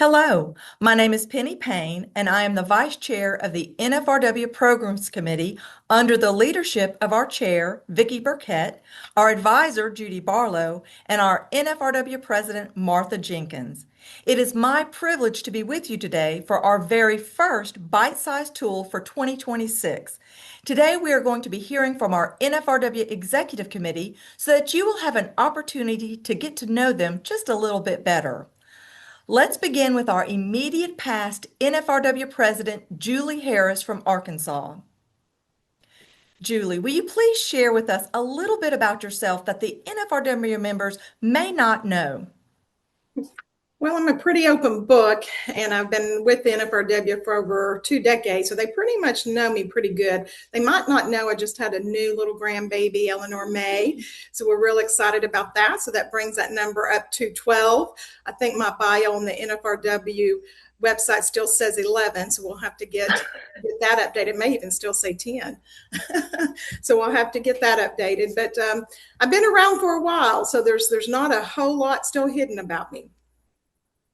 Hello, my name is Penny Payne, and I am the Vice Chair of the NFRW Programs Committee under the leadership of our Chair, Vicki Burkett, our Advisor, Judy Barlow, and our NFRW President, Martha Jenkins. It is my privilege to be with you today for our very first bite-sized tool for 2026. Today, we are going to be hearing from our NFRW Executive Committee so that you will have an opportunity to get to know them just a little bit better. Let's begin with our immediate past NFRW President, Julie Harris from Arkansas. Julie, will you please share with us a little bit about yourself that the NFRW members may not know? Well, I'm a pretty open book, and I've been with the NFRW for over 2 decades, so they pretty much know me pretty good. They might not know I just had a new little grandbaby, Eleanor May, so we're real excited about that. So that brings that number up to 12. I think my bio on the NFRW website still says 11, so we'll have to get that updated. It may even still say 10. So we'll have to get that updated. But I've been around for a while, so there's not a whole lot still hidden about me.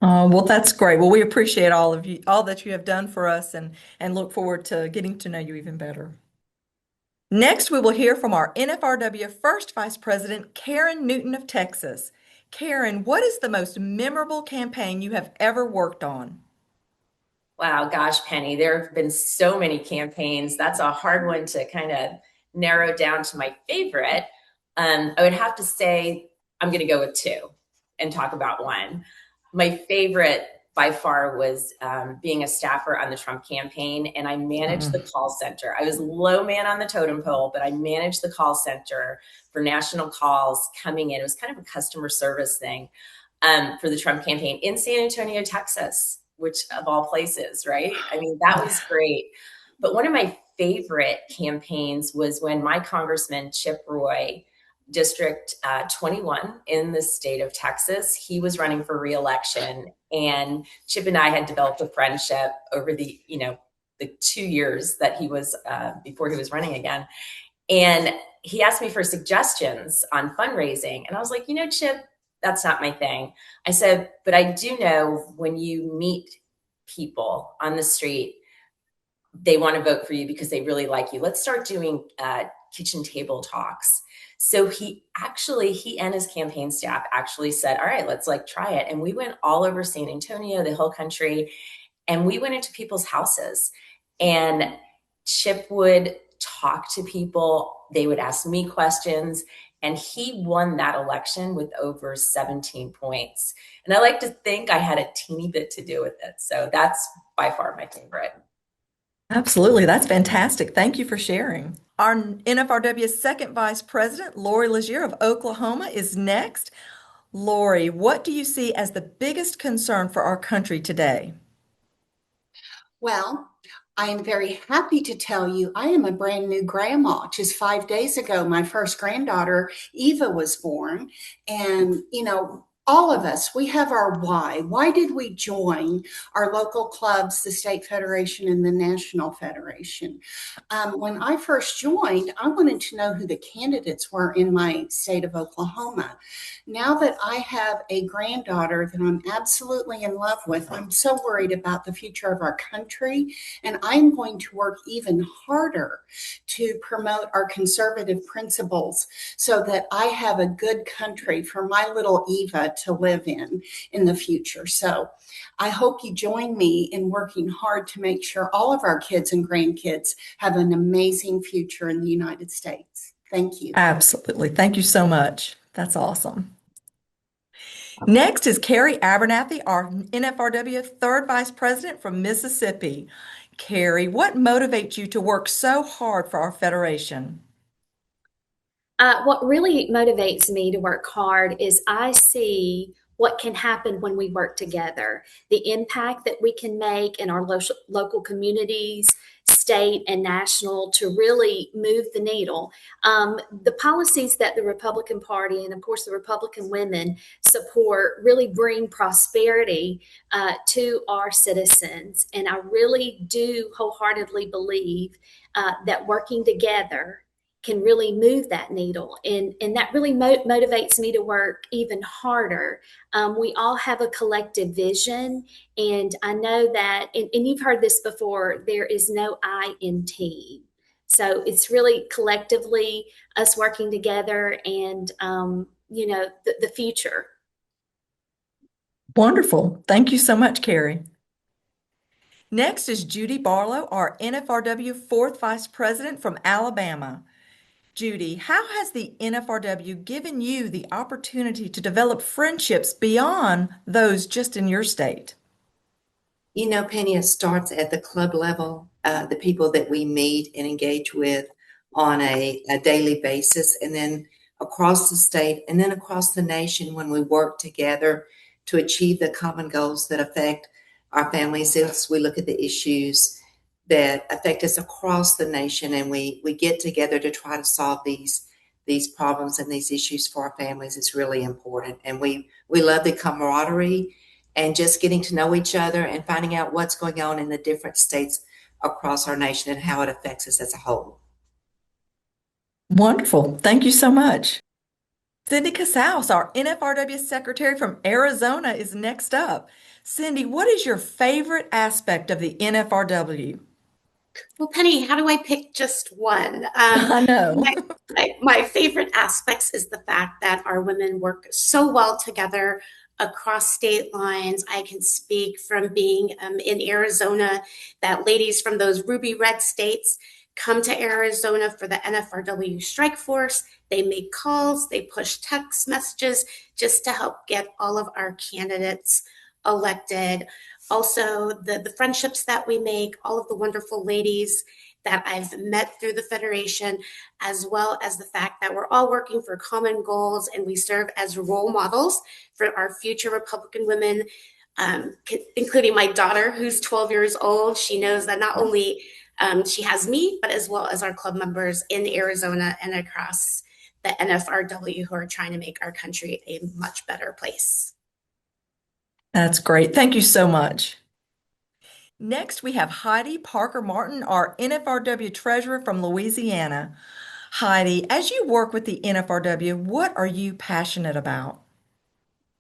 Well, that's great. Well, we appreciate all of you, all that you have done for us, and look forward to getting to know you even better. Next, we will hear from our NFRW First Vice President, Karen Newton of Texas. Karen, what is the most memorable campaign you have ever worked on? Wow, gosh, Penny, there have been so many campaigns. That's a hard one to kind of narrow down to my favorite. I would have to say I'm going to go with two and talk about one. My favorite by far was being a staffer on the Trump campaign, and I managed the call center. I was low man on the totem pole, but I managed the call center for national calls coming in. It was kind of a customer service thing for the Trump campaign in San Antonio, Texas, which of all places, right? I mean, that was great. But one of my favorite campaigns was when my Congressman, Chip Roy, District 21 in the state of Texas. He was running for reelection, and Chip and I had developed a friendship over the 2 years that he was before he was running again. And he asked me for suggestions on fundraising, and I was like, Chip, that's not my thing. I said, but I do know when you meet people on the street, they want to vote for you because they really like you. Let's start doing kitchen table talks. So he and his campaign staff actually said, all right, let's try it. And we went all over San Antonio, the whole country, and we went into people's houses, and Chip would talk to people. They would ask me questions, and he won that election with over 17 points. And I like to think I had a teeny bit to do with it. So that's by far my favorite. Absolutely. That's fantastic. Thank you for sharing. Our NFRW Second Vice President, Lori Legier of Oklahoma, is next. Lori, what do you see as the biggest concern for our country today? Well, I am very happy to tell you I am a brand new grandma. Just 5 days ago, my first granddaughter, Eva, was born. And, all of us, we have our why. Why did we join our local clubs, the state federation and the national federation? When I first joined, I wanted to know who the candidates were in my state of Oklahoma. Now that I have a granddaughter that I'm absolutely in love with, I'm so worried about the future of our country, and I'm going to work even harder to promote our conservative principles so that I have a good country for my little Eva to live in the future. So I hope you join me in working hard to make sure all of our kids and grandkids have an amazing future in the United States. Thank you. Absolutely. Thank you so much. That's awesome. Next is Carrie Abernathy, our NFRW Third Vice President from Mississippi. Carrie, what motivates you to work so hard for our federation? What really motivates me to work hard is I see what can happen when we work together, the impact that we can make in our local communities, state and national, to really move the needle. The policies that the Republican Party and, of course, the Republican women support really bring prosperity to our citizens. And I really do wholeheartedly believe that working together can really move that needle. And that really motivates me to work even harder. We all have a collective vision. And I know that, and you've heard this before, there is no I in team. So it's really collectively us working together and, the future. Wonderful. Thank you so much, Carrie. Next is Judy Barlow, our NFRW 4th Vice President from Alabama. Judy, how has the NFRW given you the opportunity to develop friendships beyond those just in your state? You know, Penny, it starts at the club level, the people that we meet and engage with on a daily basis, and then across the state, and then across the nation when we work together to achieve the common goals that affect our families. As we look at the issues that affect us across the nation, and we get together to try to solve these problems and these issues for our families is really important. And we love the camaraderie and just getting to know each other and finding out what's going on in the different states across our nation and how it affects us as a whole. Wonderful. Thank you so much. Cindy Casals, our NFRW Secretary from Arizona, is next up. Cindy, what is your favorite aspect of the NFRW? Well, Penny, how do I pick just one? I know. My favorite aspects is the fact that our women work so well together across state lines. I can speak from being in Arizona that ladies from those ruby red states come to Arizona for the NFRW strike force. They make calls, they push text messages just to help get all of our candidates elected. Also, the friendships that we make, all of the wonderful ladies that I've met through the Federation, as well as the fact that we're all working for common goals and we serve as role models for our future Republican women, including my daughter, who's 12 years old. She knows that not only she has me, but as well as our club members in Arizona and across the NFRW who are trying to make our country a much better place. That's great. Thank you so much. Next, we have Heidi Parker Martin, our NFRW Treasurer from Louisiana. Heidi, as you work with the NFRW, what are you passionate about?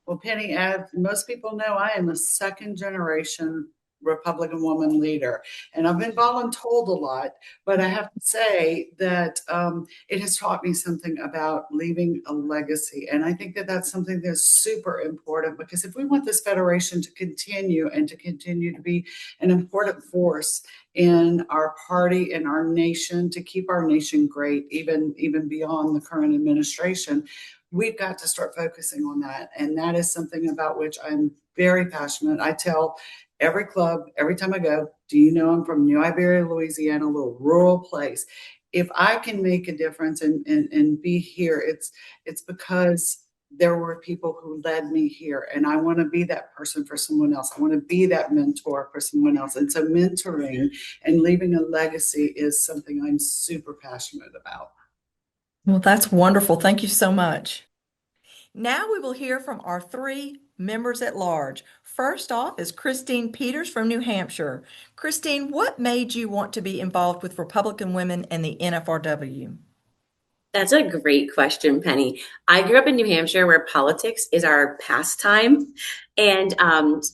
Well, Penny, as most people know, I am a second generation Republican woman leader, and I've been voluntold a lot, but I have to say that it has taught me something about leaving a legacy. And I think that that's something that's super important, because if we want this federation to continue and to continue to be an important force in our party, in our nation, to keep our nation great, even beyond the current administration, we've got to start focusing on that. And that is something about which I'm very passionate. I tell every club, every time I go, do you know I'm from New Iberia, Louisiana, a little rural place. If I can make a difference and be here, it's because there were people who led me here, and I want to be that person for someone else. I want to be that mentor for someone else. And so mentoring and leaving a legacy is something I'm super passionate about. Well, that's wonderful. Thank you so much. Now we will hear from our three members at large. First off is Christine Peters from New Hampshire. Christine, what made you want to be involved with Republican women and the NFRW? That's a great question, Penny. I grew up in New Hampshire where politics is our pastime. And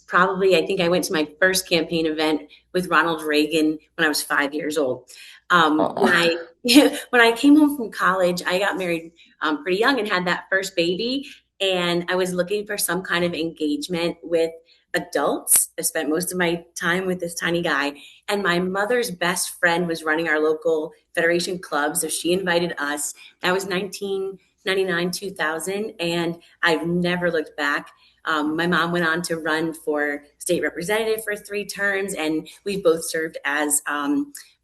probably, I think I went to my first campaign event with Ronald Reagan when I was 5 years old. When I came home from college, I got married pretty young and had that first baby. And I was looking for some kind of engagement with adults. I spent most of my time with this tiny guy. And my mother's best friend was running our local Federation club. So she invited us. That was 1999, 2000. And I've never looked back. My mom went on to run for state representative for 3 terms. And we both served as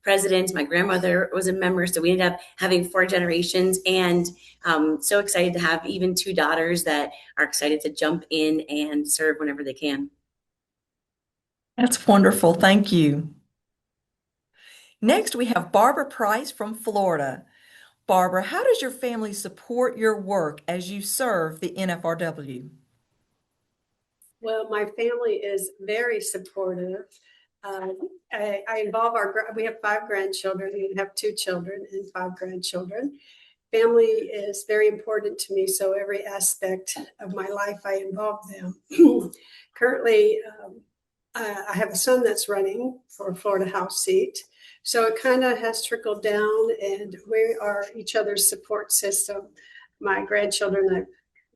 president. My grandmother was a member. So we ended up having 4 generations, and so excited to have even 2 daughters that are excited to jump in and serve whenever they can. That's wonderful. Thank you. Next, we have Barbara Price from Florida. Barbara, how does your family support your work as you serve the NFRW? Well, my family is very supportive. I involve we have 5 grandchildren. We have 2 children and 5 grandchildren. Family is very important to me, so every aspect of my life I involve them. Currently, I have a son that's running for a Florida House seat. So it kind of has trickled down, and we are each other's support system. My grandchildren, I've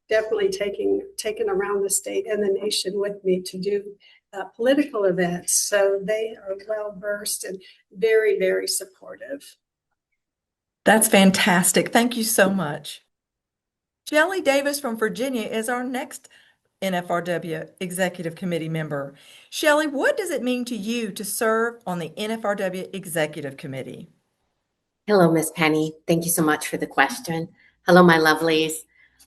definitely taken around the state and the nation with me to do political events. So they are well versed and very, very supportive. That's fantastic. Thank you so much. Shelley Davis from Virginia is our next NFRW Executive Committee member. Shelley, what does it mean to you to serve on the NFRW Executive Committee? Hello, Miss Penny. Thank you so much for the question. Hello, my lovelies.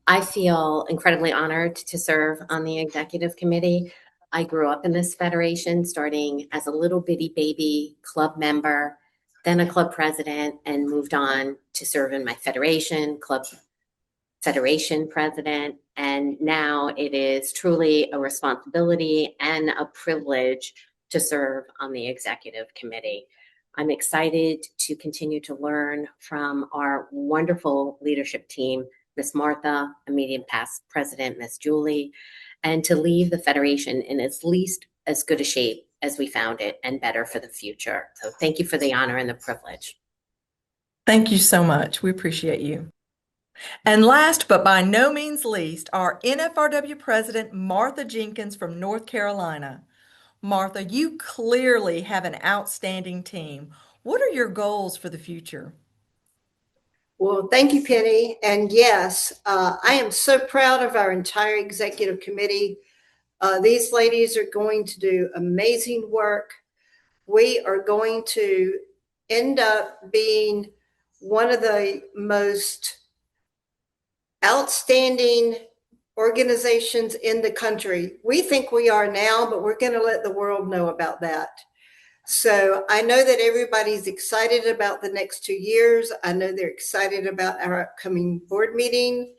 I feel incredibly honored to serve on the executive committee. I grew up in this federation, starting as a little bitty baby club member, then a club president, and moved on to serve in my federation, club federation president. And now it is truly a responsibility and a privilege to serve on the executive committee. I'm excited to continue to learn from our wonderful leadership team, Miss Martha, immediate past president, Miss Julie, and to leave the Federation in at least as good a shape as we found it and better for the future. So thank you for the honor and the privilege. Thank you so much. We appreciate you. And last but by no means least, our NFRW President, Martha Jenkins from North Carolina. Martha, you clearly have an outstanding team. What are your goals for the future? Well, thank you, Penny. And yes, I am so proud of our entire executive committee. These ladies are going to do amazing work. We are going to end up being one of the most outstanding organizations in the country. We think we are now, but we're going to let the world know about that. So I know that everybody's excited about the next 2 years. I know they're excited about our upcoming board meeting.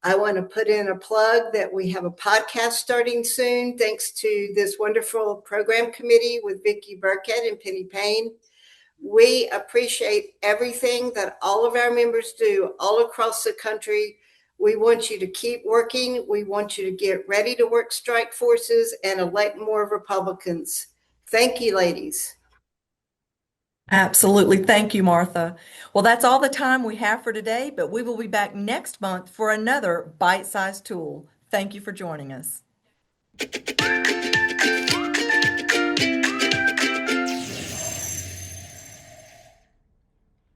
I want to put in a plug that we have a podcast starting soon, thanks to this wonderful program committee with Vicki Burkett and Penny Payne. We appreciate everything that all of our members do all across the country. We want you to keep working. We want you to get ready to work strike forces and elect more Republicans. Thank you, ladies. Absolutely. Thank you, Martha. Well, that's all the time we have for today, but we will be back next month for another bite-sized tool. Thank you for joining us.